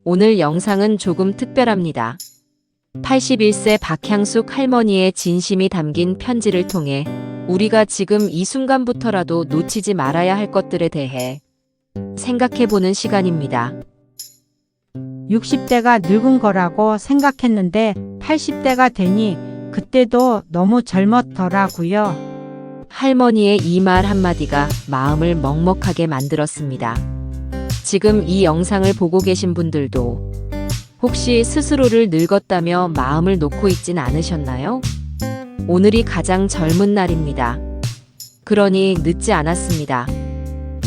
오늘 영상은 조금 특별합니다. 81세 박향숙 할머니의 진심이 담긴 편지를 통해 우리가 지금 이 순간부터라도 놓치지 말아야 할 것들에 대해 생각해보는 시간입니다. 60대가 늙은 거라고 생각했는데 80대가 되니 그때도 너무 젊었더라고요. 할머니의 이 말 한마디가 마음을 먹먹하게 만들었습니다. 지금 이 영상을 보고 계신 분들도 혹시 스스로를 늙었다며 마음을 놓고 있진 않으셨나요? 오늘이 가장 젊은 날입니다. 그러니 늦지 않았습니다.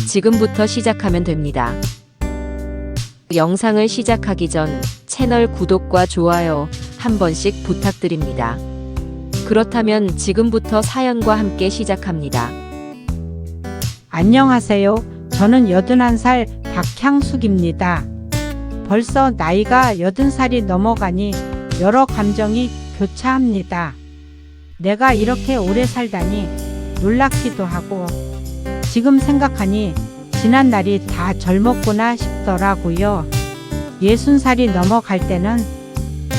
지금부터 시작하면 됩니다. 영상을 시작하기 전 채널 구독과 좋아요 한 번씩 부탁드립니다. 그렇다면 지금부터 사연과 함께 시작합니다. 안녕하세요. 저는 81살 박향숙입니다. 벌써 나이가 80살이 넘어가니 여러 감정이 교차합니다. 내가 이렇게 오래 살다니 놀랍기도 하고 지금 생각하니 지난 날이 다 젊었구나 싶더라고요. 60살이 넘어갈 때는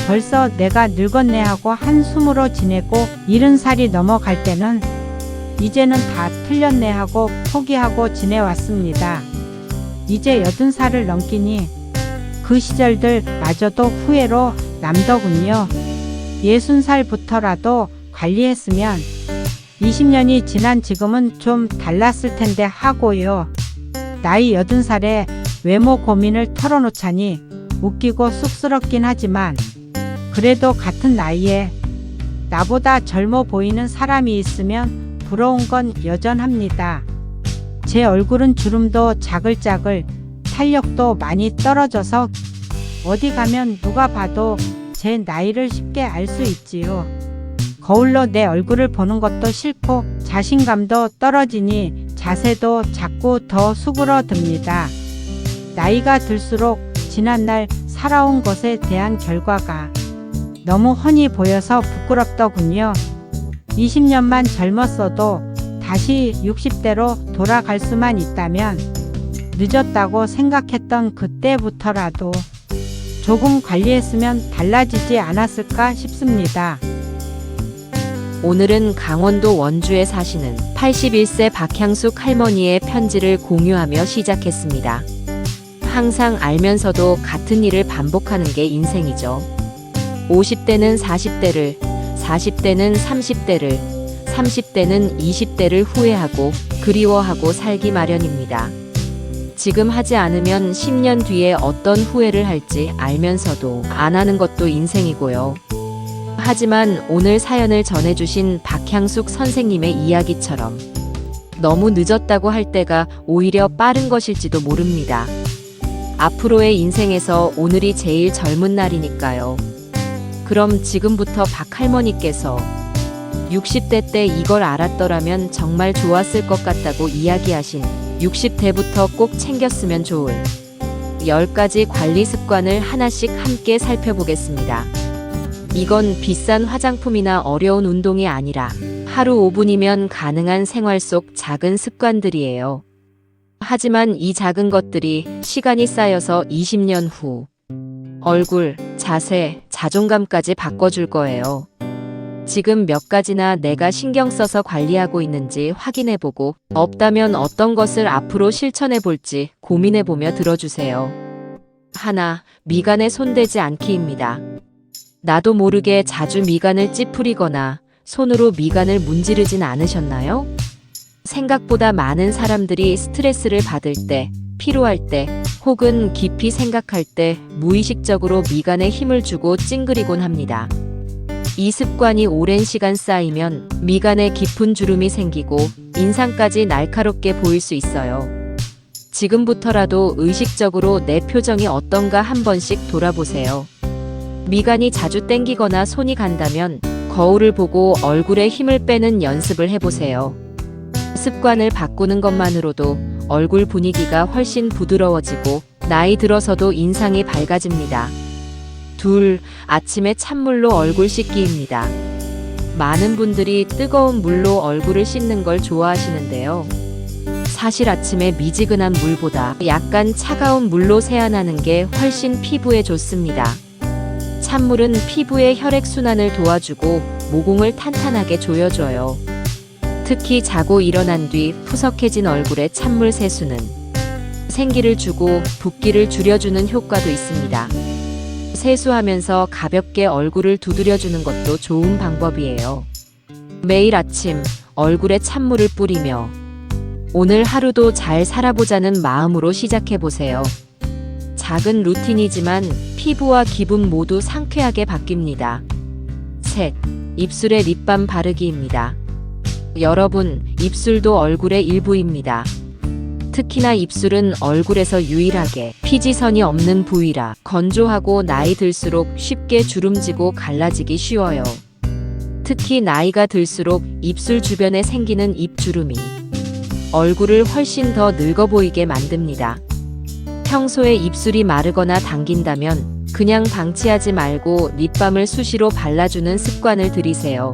벌써 내가 늙었네 하고 한숨으로 지내고 70살이 넘어갈 때는 이제는 다 틀렸네 하고 포기하고 지내왔습니다. 이제 80살을 넘기니 그 시절들 마저도 후회로 남더군요. 60살부터라도 관리했으면 20년이 지난 지금은 좀 달랐을 텐데 하고요. 나이 80살에 외모 고민을 털어놓자니 웃기고 쑥스럽긴 하지만 그래도 같은 나이에 나보다 젊어 보이는 사람이 있으면 부러운 건 여전합니다. 제 얼굴은 주름도 자글자글, 탄력도 많이 떨어져서 어디 가면 누가 봐도 제 나이를 쉽게 알 수 있지요. 거울로 내 얼굴을 보는 것도 싫고 자신감도 떨어지니 자세도 자꾸 더 수그러듭니다. 나이가 들수록 지난날 살아온 것에 대한 결과가 너무 훤히 보여서 부끄럽더군요. 20년만 젊었어도 다시 60대로 돌아갈 수만 있다면 늦었다고 생각했던 그때부터라도 조금 관리했으면 달라지지 않았을까 싶습니다. 오늘은 강원도 원주에 사시는 81세 박향숙 할머니의 편지를 공유하며 시작했습니다. 항상 알면서도 같은 일을 반복하는 게 인생이죠. 50대는 40대를, 40대는 30대를, 30대는 20대를 후회하고 그리워하고 살기 마련입니다. 지금 하지 않으면 10년 뒤에 어떤 후회를 할지 알면서도 안 하는 것도 인생이고요. 하지만 오늘 사연을 전해주신 박향숙 선생님의 이야기처럼 너무 늦었다고 할 때가 오히려 빠른 것일지도 모릅니다. 앞으로의 인생에서 오늘이 제일 젊은 날이니까요. 그럼 지금부터 박 할머니께서 60대 때 이걸 알았더라면 정말 좋았을 것 같다고 이야기하신 60대부터 꼭 챙겼으면 좋을 10가지 관리 습관을 하나씩 함께 살펴보겠습니다. 이건 비싼 화장품이나 어려운 운동이 아니라 하루 5분이면 가능한 생활 속 작은 습관들이에요. 하지만 이 작은 것들이 시간이 쌓여서 20년 후 얼굴, 자세, 자존감까지 바꿔줄 거예요. 지금 몇 가지나 내가 신경 써서 관리하고 있는지 확인해보고 없다면 어떤 것을 앞으로 실천해볼지 고민해보며 들어주세요. 하나, 미간에 손대지 않기입니다. 나도 모르게 자주 미간을 찌푸리거나 손으로 미간을 문지르진 않으셨나요? 생각보다 많은 사람들이 스트레스를 받을 때, 피로할 때, 혹은 깊이 생각할 때 무의식적으로 미간에 힘을 주고 찡그리곤 합니다. 이 습관이 오랜 시간 쌓이면 미간에 깊은 주름이 생기고 인상까지 날카롭게 보일 수 있어요. 지금부터라도 의식적으로 내 표정이 어떤가 한 번씩 돌아보세요. 미간이 자주 땡기거나 손이 간다면 거울을 보고 얼굴에 힘을 빼는 연습을 해보세요. 습관을 바꾸는 것만으로도 얼굴 분위기가 훨씬 부드러워지고 나이 들어서도 인상이 밝아집니다. 둘, 아침에 찬물로 얼굴 씻기입니다. 많은 분들이 뜨거운 물로 얼굴을 씻는 걸 좋아하시는데요. 사실 아침에 미지근한 물보다 약간 차가운 물로 세안하는 게 훨씬 피부에 좋습니다. 찬물은 피부의 혈액순환을 도와주고 모공을 탄탄하게 조여줘요. 특히 자고 일어난 뒤 푸석해진 얼굴에 찬물 세수는 생기를 주고 붓기를 줄여주는 효과도 있습니다. 세수하면서 가볍게 얼굴을 두드려주는 것도 좋은 방법이에요. 매일 아침 얼굴에 찬물을 뿌리며 오늘 하루도 잘 살아보자는 마음으로 시작해보세요. 작은 루틴이지만 피부와 기분 모두 상쾌하게 바뀝니다. 셋, 입술에 립밤 바르기입니다. 여러분, 입술도 얼굴의 일부입니다. 특히나 입술은 얼굴에서 유일하게 피지선이 없는 부위라 건조하고 나이 들수록 쉽게 주름지고 갈라지기 쉬워요. 특히 나이가 들수록 입술 주변에 생기는 입주름이 얼굴을 훨씬 더 늙어 보이게 만듭니다. 평소에 입술이 마르거나 당긴다면 그냥 방치하지 말고 립밤을 수시로 발라주는 습관을 들이세요.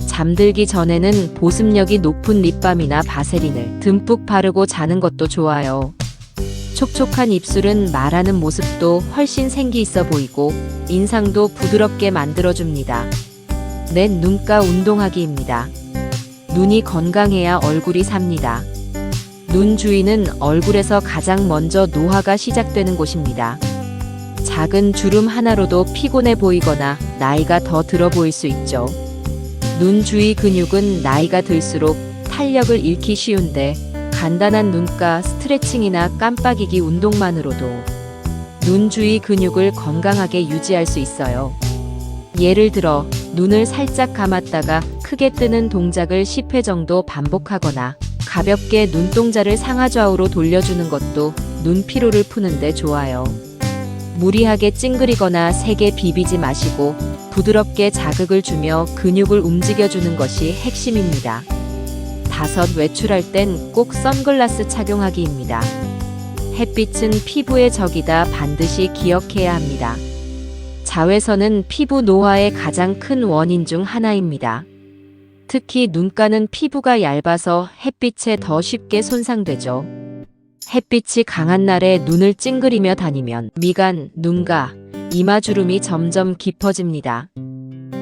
잠들기 전에는 보습력이 높은 립밤이나 바세린을 듬뿍 바르고 자는 것도 좋아요. 촉촉한 입술은 말하는 모습도 훨씬 생기 있어 보이고 인상도 부드럽게 만들어줍니다. 넷, 눈가 운동하기입니다. 눈이 건강해야 얼굴이 삽니다. 눈 주위는 얼굴에서 가장 먼저 노화가 시작되는 곳입니다. 작은 주름 하나로도 피곤해 보이거나 나이가 더 들어 보일 수 있죠. 눈 주위 근육은 나이가 들수록 탄력을 잃기 쉬운데 간단한 눈가 스트레칭이나 깜빡이기 운동만으로도 눈 주위 근육을 건강하게 유지할 수 있어요. 예를 들어 눈을 살짝 감았다가 크게 뜨는 동작을 10회 정도 반복하거나 가볍게 눈동자를 상하좌우로 돌려주는 것도 눈 피로를 푸는데 좋아요. 무리하게 찡그리거나 세게 비비지 마시고 부드럽게 자극을 주며 근육을 움직여주는 것이 핵심입니다. 다섯, 외출할 땐 꼭 선글라스 착용하기입니다. 햇빛은 피부의 적이다 반드시 기억해야 합니다. 자외선은 피부 노화의 가장 큰 원인 중 하나입니다. 특히 눈가는 피부가 얇아서 햇빛에 더 쉽게 손상되죠. 햇빛이 강한 날에 눈을 찡그리며 다니면 미간, 눈가, 이마주름이 점점 깊어집니다.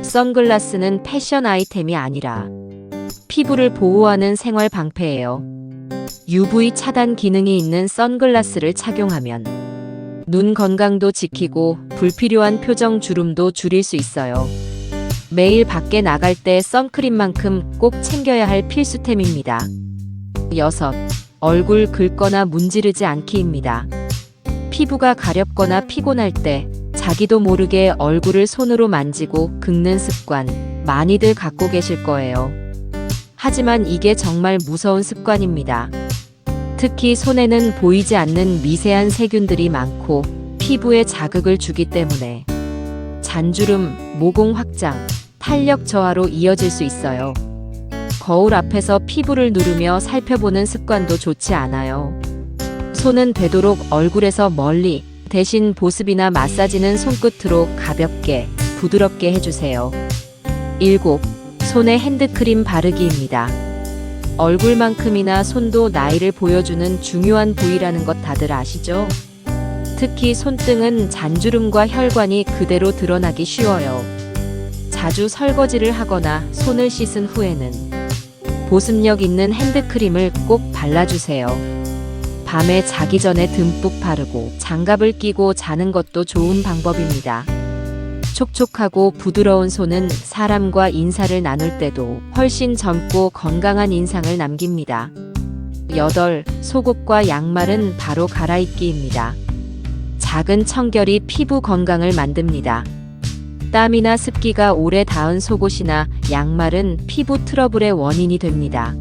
선글라스는 패션 아이템이 아니라 피부를 보호하는 생활 방패예요. UV 차단 기능이 있는 선글라스를 착용하면 눈 건강도 지키고 불필요한 표정 주름도 줄일 수 있어요. 매일 밖에 나갈 때 선크림만큼 꼭 챙겨야 할 필수템입니다. 여섯, 얼굴 긁거나 문지르지 않기입니다. 피부가 가렵거나 피곤할 때 자기도 모르게 얼굴을 손으로 만지고 긁는 습관 많이들 갖고 계실 거예요. 하지만 이게 정말 무서운 습관입니다. 특히 손에는 보이지 않는 미세한 세균들이 많고 피부에 자극을 주기 때문에 잔주름, 모공 확장, 탄력 저하로 이어질 수 있어요. 거울 앞에서 피부를 누르며 살펴보는 습관도 좋지 않아요. 손은 되도록 얼굴에서 멀리, 대신 보습이나 마사지는 손끝으로 가볍게, 부드럽게 해주세요. 7. 손에 핸드크림 바르기입니다. 얼굴만큼이나 손도 나이를 보여주는 중요한 부위라는 것 다들 아시죠? 특히 손등은 잔주름과 혈관이 그대로 드러나기 쉬워요. 자주 설거지를 하거나 손을 씻은 후에는 보습력 있는 핸드크림을 꼭 발라주세요. 밤에 자기 전에 듬뿍 바르고 장갑을 끼고 자는 것도 좋은 방법입니다. 촉촉하고 부드러운 손은 사람과 인사를 나눌 때도 훨씬 젊고 건강한 인상을 남깁니다. 8. 속옷과 양말은 바로 갈아입기입니다. 작은 청결이 피부 건강을 만듭니다. 땀이나 습기가 오래 닿은 속옷이나 양말은 피부 트러블의 원인이 됩니다.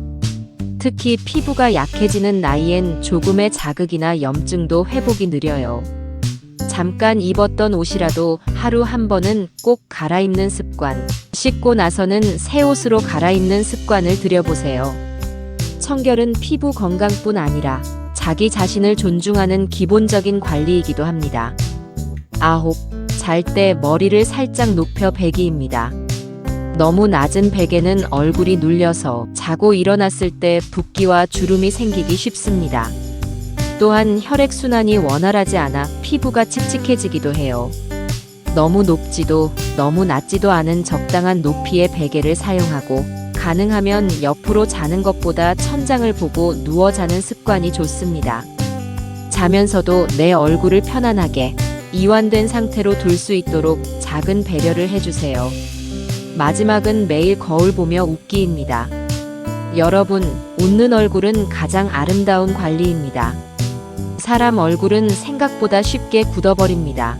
특히 피부가 약해지는 나이엔 조금의 자극이나 염증도 회복이 느려요. 잠깐 입었던 옷이라도 하루 한 번은 꼭 갈아입는 습관, 씻고 나서는 새 옷으로 갈아입는 습관을 들여보세요. 청결은 피부 건강뿐 아니라 자기 자신을 존중하는 기본적인 관리이기도 합니다. 9. 잘 때 머리를 살짝 높여 베기입니다. 너무 낮은 베개는 얼굴이 눌려서 자고 일어났을 때 붓기와 주름이 생기기 쉽습니다. 또한 혈액순환이 원활하지 않아 피부가 칙칙해지기도 해요. 너무 높지도 너무 낮지도 않은 적당한 높이의 베개를 사용하고 가능하면 옆으로 자는 것보다 천장을 보고 누워 자는 습관이 좋습니다. 자면서도 내 얼굴을 편안하게 이완된 상태로 둘 수 있도록 작은 배려를 해주세요. 마지막은 매일 거울 보며 웃기입니다. 여러분, 웃는 얼굴은 가장 아름다운 관리입니다. 사람 얼굴은 생각보다 쉽게 굳어버립니다.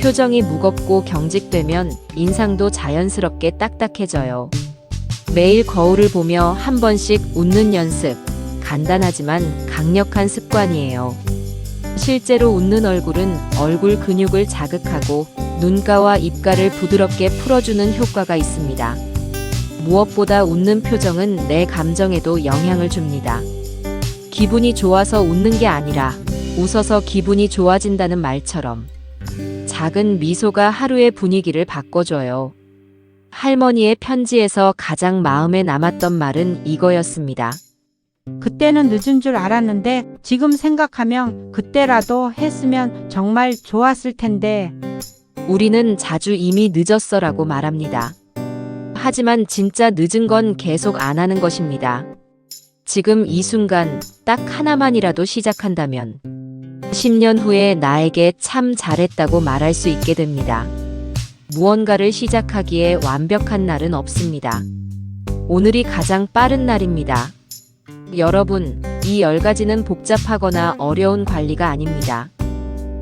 표정이 무겁고 경직되면 인상도 자연스럽게 딱딱해져요. 매일 거울을 보며 한 번씩 웃는 연습, 간단하지만 강력한 습관이에요. 실제로 웃는 얼굴은 얼굴 근육을 자극하고 눈가와 입가를 부드럽게 풀어주는 효과가 있습니다. 무엇보다 웃는 표정은 내 감정에도 영향을 줍니다. 기분이 좋아서 웃는 게 아니라 웃어서 기분이 좋아진다는 말처럼 작은 미소가 하루의 분위기를 바꿔줘요. 할머니의 편지에서 가장 마음에 남았던 말은 이거였습니다. 그때는 늦은 줄 알았는데 지금 생각하면 그때라도 했으면 정말 좋았을 텐데. 우리는 자주 이미 늦었어라고 말합니다. 하지만 진짜 늦은 건 계속 안 하는 것입니다. 지금 이 순간 딱 하나만이라도 시작한다면 10년 후에 나에게 참 잘했다고 말할 수 있게 됩니다. 무언가를 시작하기에 완벽한 날은 없습니다. 오늘이 가장 빠른 날입니다. 여러분, 이 10가지는 복잡하거나 어려운 관리가 아닙니다.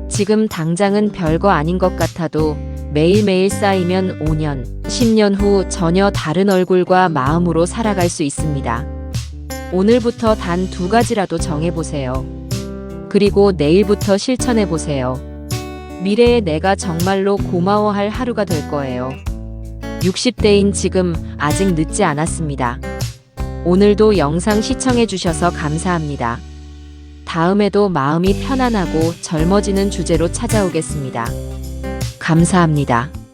지금 당장은 별거 아닌 것 같아도 매일매일 쌓이면 5년, 10년 후 전혀 다른 얼굴과 마음으로 살아갈 수 있습니다. 오늘부터 단 2가지라도 정해보세요. 그리고 내일부터 실천해보세요. 미래의 내가 정말로 고마워할 하루가 될 거예요. 60대인 지금 아직 늦지 않았습니다. 오늘도 영상 시청해주셔서 감사합니다. 다음에도 마음이 편안하고 젊어지는 주제로 찾아오겠습니다. 감사합니다.